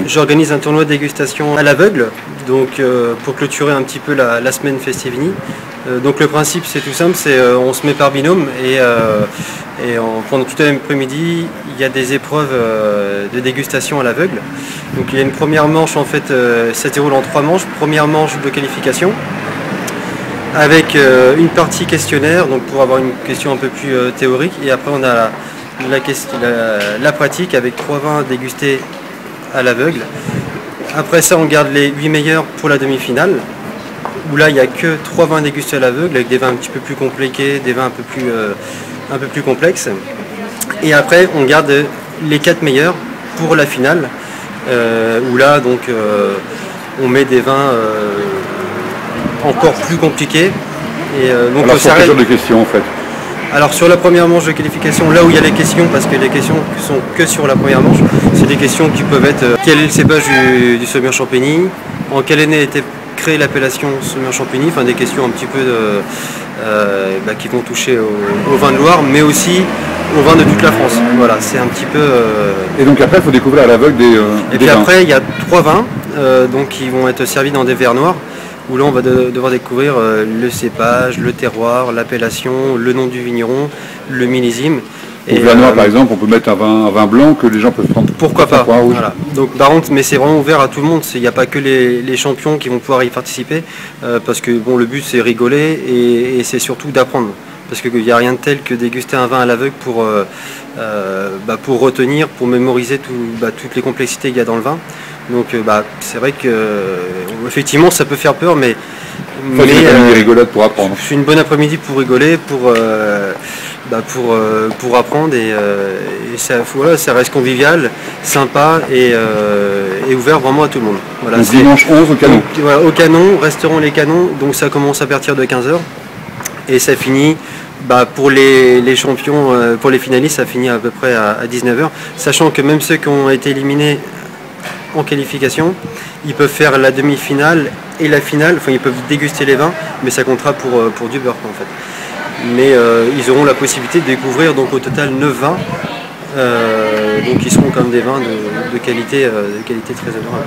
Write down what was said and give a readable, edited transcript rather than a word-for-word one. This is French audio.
J'organise un tournoi de dégustation à l'aveugle, donc pour clôturer un petit peu la semaine Festivini. Donc le principe c'est tout simple, c'est on se met par binôme et pendant tout l'après-midi il y a des épreuves de dégustation à l'aveugle. Donc il y a une première manche en fait, ça se déroule en 3 manches. Première manche de qualification avec une partie questionnaire, donc pour avoir une question un peu plus théorique, et après on a la pratique avec 3 vins dégustés à l'aveugle. Après ça on garde les 8 meilleurs pour la demi-finale, où là il n'y a que 3 vins dégustés à l'aveugle avec des vins un petit peu plus compliqués, des vins un peu plus complexes. Et après on garde les 4 meilleurs pour la finale, où là donc on met des vins encore plus compliqués. Et donc alors sur quel genre de questions en fait? Alors sur la première manche de qualification, là où il y a les questions, parce que les questions sont que sur la première manche, c'est des questions qui peuvent être quel est le cépage du Sauvignon Champigny, en quelle année a été créée l'appellation Sauvignon Champigny, enfin des questions un petit peu qui vont toucher au vin de Loire, mais aussi au vin de toute la France. Voilà, c'est un petit peu. Et donc après il faut découvrir à l'aveugle des Et puis après il y a 3 vins donc qui vont être servis dans des verres noirs, où là on va devoir découvrir le cépage, le terroir, l'appellation, le nom du vigneron, le millésime. Au verre noir par exemple, on peut mettre un vin blanc que les gens peuvent prendre. Pourquoi pas, voilà. Donc par contre, mais c'est vraiment ouvert à tout le monde, il n'y a pas que les champions qui vont pouvoir y participer, parce que bon, le but c'est rigoler et c'est surtout d'apprendre. Parce qu'il n'y a rien de tel que déguster un vin à l'aveugle pour retenir, pour mémoriser toutes les complexités qu'il y a dans le vin. Donc c'est vrai que effectivement ça peut faire peur, mais c'est une après-midi rigolote pour apprendre. C'est une bonne après-midi pour rigoler, pour apprendre et ça, voilà, ça reste convivial, sympa et ouvert vraiment à tout le monde. Voilà, donc dimanche 11 au Canon. Donc, voilà, au Canon, restaurant Les Canons, donc ça commence à partir de 15 h et ça finit pour les champions, pour les finalistes, ça finit à peu près à 19 h, sachant que même ceux qui ont été éliminés en qualification, ils peuvent faire la demi-finale et la finale, enfin ils peuvent déguster les vins, mais ça comptera pour du beurre en fait. Mais ils auront la possibilité de découvrir donc au total 9 vins, donc ils seront comme des vins de qualité très adorable.